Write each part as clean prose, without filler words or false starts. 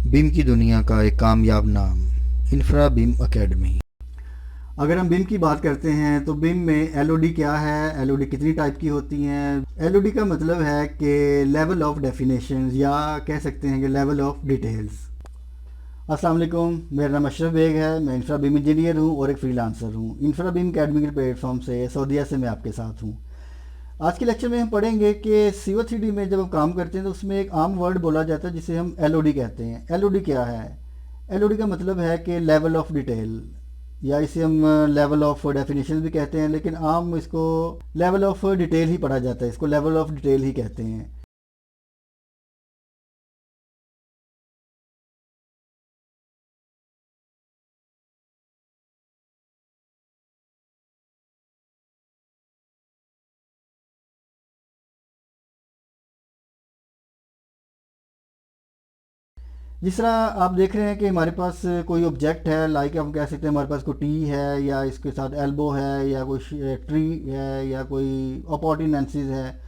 Beam की दुनिया का एक कामयाब नाम इंफ्रा बीम एकेडमी। अगर हम बीम की बात करते हैं तो बीम में एलओडी क्या है, एलओडी कितनी टाइप की होती हैं। एलओडी का मतलब है कि लेवल ऑफ डेफिनेशन, या कह सकते हैं कि लेवल ऑफ डिटेल्स। अस्सलाम वालेकुम, मेरा नाम अशरफ बेग है। मैं इंफ्रा बीम इंजीनियर हूँ और एक फ्रीलांसर हूँ। इंफ्रा बीम एकेडमी के प्लेटफॉर्म से सऊदीया से मैं आपके साथ हूँ। आज के लेक्चर में हम पढ़ेंगे कि CO3D में जब हम काम करते हैं तो उसमें एक आम वर्ड बोला जाता है जिसे हम एलओडी कहते हैं। एलओडी क्या है? एलओडी का मतलब है कि लेवल ऑफ डिटेल, या इसे हम लेवल ऑफ डेफिनेशन भी कहते हैं, लेकिन आम इसको लेवल ऑफ डिटेल ही पढ़ा जाता है, इसको लेवल ऑफ डिटेल ही कहते हैं। जिस तरह आप देख रहे हैं कि हमारे पास कोई ऑब्जेक्ट है, लाइक हम कह सकते हैं हमारे पास कोई टी है, या इसके साथ एल्बो है, या कोई ट्री है, या कोई अपॉर्टिनेंसीज है।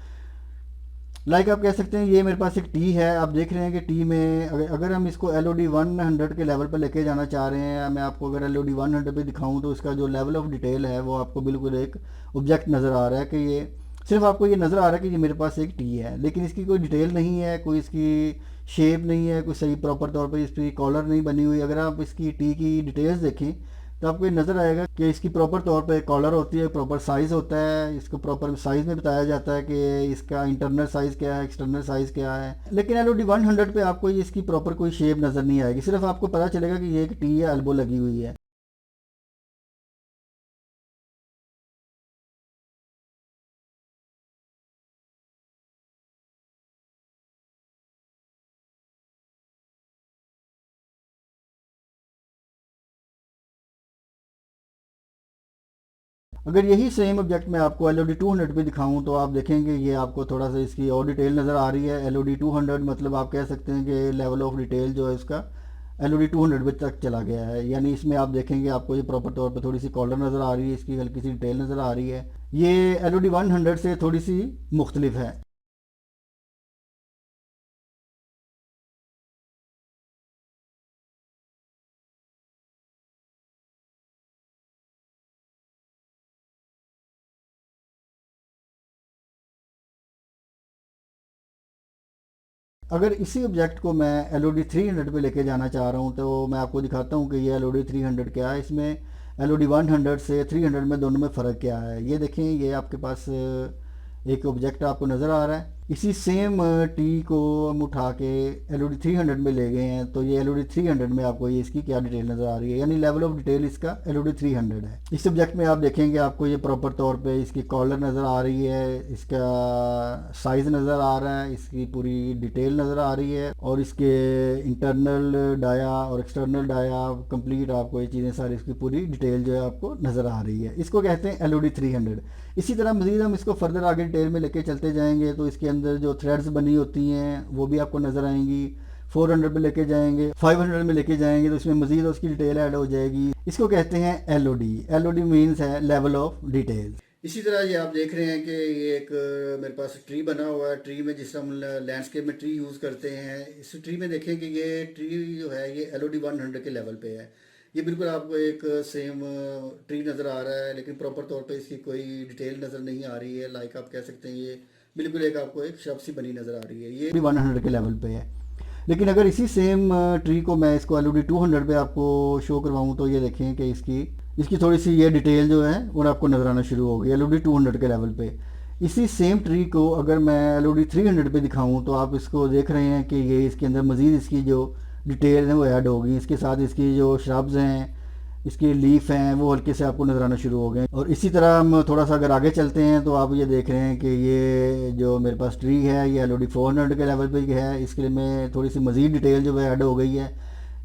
लाइक आप कह सकते हैं ये मेरे पास एक टी है। आप देख रहे हैं कि टी में अगर हम इसको एल ओ डी 100 के लेवल पर लेके जाना चाह रहे हैं, मैं आपको अगर एल ओ डी 100 पे दिखाऊं तो इसका जो लेवल ऑफ डिटेल है वो आपको बिल्कुल एक ऑब्जेक्ट नज़र आ रहा है कि ये सिर्फ आपको ये नज़र आ रहा है कि ये मेरे पास एक टी है, लेकिन इसकी कोई डिटेल नहीं है, कोई इसकी शेप नहीं है, कोई सही प्रॉपर तौर पर इसकी कॉलर नहीं बनी हुई। अगर आप इसकी टी की डिटेल्स देखें तो आपको ये नज़र आएगा कि इसकी प्रॉपर तौर पे कॉलर होती है, प्रॉपर साइज़ होता है, इसको प्रॉपर साइज़ में बताया जाता है कि इसका इंटरनल साइज़ क्या है, एक्सटर्नल साइज़ क्या है। लेकिन एल ओ डी 100 पे आपको इसकी प्रॉपर कोई शेप नज़र नहीं आएगी, सिर्फ आपको पता चलेगा कि ये एक टी या एल्बो लगी हुई है। अगर यही सेम ऑब्जेक्ट मैं आपको एल ओ डी 200 पे दिखाऊं तो आप देखेंगे ये आपको थोड़ा सा इसकी और डिटेल नज़र आ रही है। एल ओ डी 200 मतलब आप कह सकते हैं कि लेवल ऑफ डिटेल जो है इसका एल ओ डी 200 पे तक चला गया है। यानी इसमें आप देखेंगे आपको ये प्रॉपर तौर पे थोड़ी सी कॉलर नज़र आ रही है, इसकी हल्की सी डिटेल नज़र आ रही है। ये एल ओ डी 100 से थोड़ी सी मुख्तलिफ है। अगर इसी ऑब्जेक्ट को मैं एल ओ डी 300 पे लेके जाना चाह रहा हूँ तो मैं आपको दिखाता हूँ कि ये एल ओ डी 300 क्या है। इसमें एल ओ डी 100 से 300 में दोनों में फ़र्क क्या है ये देखें। ये आपके पास एक ऑब्जेक्ट आपको नज़र आ रहा है। इसी सेम टी को हम उठा के एल ओ डी 300 में ले गए हैं तो ये एल ओ डी 300 में आपको ये इसकी क्या डिटेल नज़र आ रही है, यानी लेवल ऑफ डिटेल इसका एल ओ डी 300 है। इस ऑब्जेक्ट में आप देखेंगे आपको ये प्रॉपर तौर पे इसकी कॉलर नज़र आ रही है, इसका साइज़ नज़र आ रहा है, इसकी पूरी डिटेल नज़र आ रही है, और इसके इंटरनल डाया और एक्सटर्नल डाया कंप्लीट आपको ये चीज़ें सारी इसकी पूरी डिटेल जो है आपको नज़र आ रही है। इसको कहते हैं एल ओ डी 300। इसी तरह मज़ीद हम इसको फर्दर आगे डिटेल में लेके चलते जाएंगे तो इसके अंदर जो थ्रेड्स बनी होती हैं वो भी आपको नज़र आएंगी। 400 पे लेके जाएंगे, 500 में लेके जाएंगे तो इसमें मज़ीद उसकी डिटेल ऐड हो जाएगी। इसको कहते हैं L O D. L O D means है लेवल ऑफ डिटेल। इसी तरह ये आप देख रहे हैं कि ये एक मेरे पास ट्री बना हुआ है। ट्री में जिस हम लैंडस्केप में ट्री यूज़ करते हैं, इस ट्री में देखें कि ये ट्री जो है ये एल ओ डी 100 के लेवल पे है। ये बिल्कुल आपको एक सेम ट्री नज़र आ रहा है, लेकिन प्रॉपर तौर पे इसकी कोई डिटेल नज़र नहीं आ रही है। लाइक आप कह सकते हैं ये बिल्कुल एक आपको एक शब सी बनी नज़र आ रही है। ये भी 100 के लेवल पे है। लेकिन अगर इसी सेम ट्री को मैं इसको एल ओ डी 200 पे आपको शो करवाऊँ तो ये देखें कि इसकी इसकी थोड़ी सी ये डिटेल जो है वो आपको नज़र आना शुरू हो गई एल ओ डी 200 के लेवल पे। इसी सेम ट्री को अगर मैं एल ओ डी 300 पे दिखाऊँ तो आप इसको देख रहे हैं कि ये इसके अंदर मज़ीद इसकी जो डिटेल है वो ऐड होगी। इसके साथ इसकी जो श्रब्स हैं, इसके लीफ हैं, वो हल्के से आपको नज़र आना शुरू हो गए। और इसी तरह हम थोड़ा सा अगर आगे चलते हैं तो आप ये देख रहे हैं कि ये जो मेरे पास ट्री है ये एल ओ डी 400 के लेवल पे है। इसके लिए में थोड़ी सी मज़ीद डिटेल जो है ऐड हो गई है।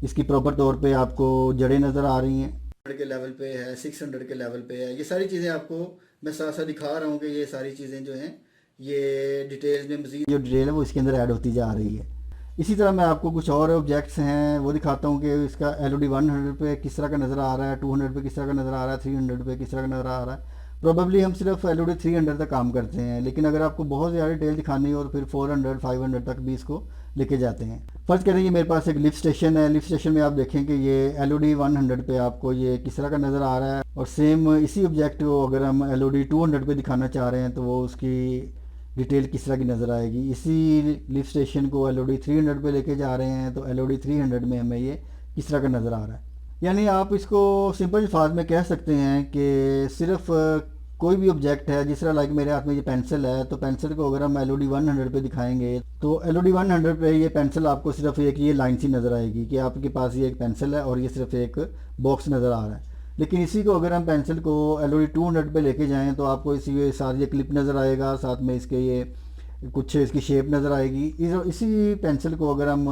इसकी प्रॉपर तौर पे आपको जड़ें नज़र आ रही हैं, 100 के लेवल पे है, 600 के लेवल पे है। ये सारी चीज़ें आपको मैं साथ साथ दिखा रहा हूँ कि ये सारी चीज़ें जो हैं ये डिटेल्स में मज़ीद जो डिटेल है वो इसके अंदर ऐड होती जा रही है। इसी तरह मैं आपको कुछ और ऑब्जेक्ट्स हैं वो दिखाता हूँ कि इसका एल ओ डी 100 पे किस तरह का नज़र आ रहा है, 200 पे किस तरह का नज़र आ रहा है, 300 पे किस तरह का नज़र आ रहा है। प्रोबेबली हम सिर्फ एल ओ डी 300 तक काम करते हैं, लेकिन अगर आपको बहुत ज़्यादा डिटेल दिखानी हो तो फिर 400 500 तक भी इसको लेके जाते हैं। फ़र्ज़ करें ये मेरे पास एक लिफ्ट स्टेशन है, लिफ्ट स्टेशन में आप देखें कि ये LOD 100 पे आपको ये किस तरह का नज़र आ रहा है, और सेम इसी ऑब्जेक्ट को अगर हम LOD 200 पे दिखाना चाह रहे हैं तो वो उसकी डिटेल किस तरह की नज़र आएगी। इसी लिफ्ट स्टेशन को LOD 300 पे लेके जा रहे हैं तो LOD 300 में हमें ये किस तरह का नज़र आ रहा है। यानी आप इसको सिंपल अल्फाज में कह सकते हैं कि सिर्फ कोई भी ऑब्जेक्ट है, जिस तरह लाइक मेरे हाथ में ये पेंसिल है, तो पेंसिल को अगर हम LOD 100 पे दिखाएंगे तो LOD 100 पे ये पेंसिल आपको सिर्फ एक ये लाइन सी नज़र आएगी कि आपके पास ये एक पेंसिल है और ये सिर्फ एक बॉक्स नज़र आ रहा है। लेकिन इसी को अगर हम पेंसिल को LOD 200 पे लेके जाएँ तो आपको इसी के साथ ये क्लिप नज़र आएगा, साथ में इसके ये कुछ इसकी शेप नज़र आएगी। इसी पेंसिल को अगर हम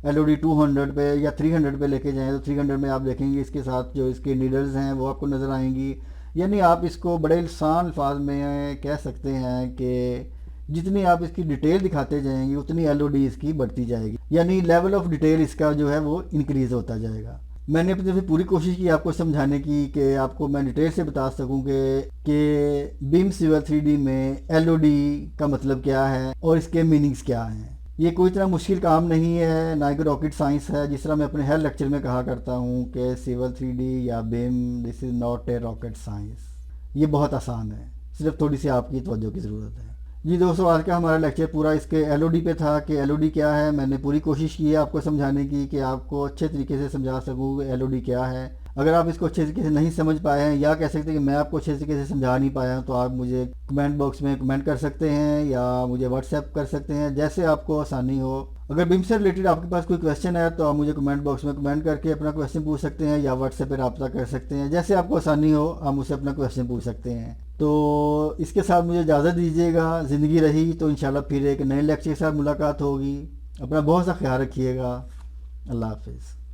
LOD 200 पे या 300 पे लेके जाएँ तो 300 में आप देखेंगे इसके साथ जो इसके नीडल्स हैं वो आपको नज़र आएंगी। यानी आप इसको बड़े आसान अल्फाज में कह सकते हैं कि जितनी आप इसकी डिटेल दिखाते जाएंगे उतनी LOD इसकी बढ़ती जाएगी, यानी लेवल ऑफ डिटेल इसका जो है वो इंक्रीज़ होता जाएगा। मैंने अपनी तरफ से पूरी कोशिश की आपको समझाने की कि आपको मैं डिटेल से बता सकूं कि बीम सिविल 3D में LOD का मतलब क्या है और इसके मीनिंग्स क्या हैं। ये कोई इतना मुश्किल काम नहीं है, ना कि रॉकेट साइंस है, जिस तरह मैं अपने हर लेक्चर में कहा करता हूँ कि सिविल 3D या beam this is not a rocket science. ये बहुत आसान है, सिर्फ थोड़ी सी आपकी तवज्जो की ज़रूरत है। जी दोस्तों, आज का हमारा लेक्चर पूरा इसके LOD पे था कि LOD क्या है। मैंने पूरी कोशिश की है आपको समझाने की कि आपको अच्छे तरीके से समझा सकूँ कि LOD क्या है। अगर आप इसको अच्छे तरीके से नहीं समझ पाए हैं या कह सकते हैं कि मैं आपको अच्छे तरीके से समझा नहीं पाया तो आप मुझे कमेंट बॉक्स में कमेंट कर सकते हैं या मुझे व्हाट्सएप कर सकते हैं, जैसे आपको आसानी हो। अगर बीम से रिलेटेड आपके पास कोई क्वेश्चन है तो आप मुझे कमेंट बॉक्स में कमेंट करके अपना क्वेश्चन पूछ सकते हैं या व्हाट्सएप पर रब्ता कर सकते हैं, जैसे आपको आसानी हो आप मुझसे अपना क्वेश्चन पूछ सकते हैं। तो इसके साथ मुझे इजाज़त दीजिएगा। ज़िंदगी रही तो इंशाल्लाह फिर एक नए लेक्चर के साथ मुलाकात होगी। अपना बहुत सा ख्याल रखिएगा। अल्लाह हाफिज़।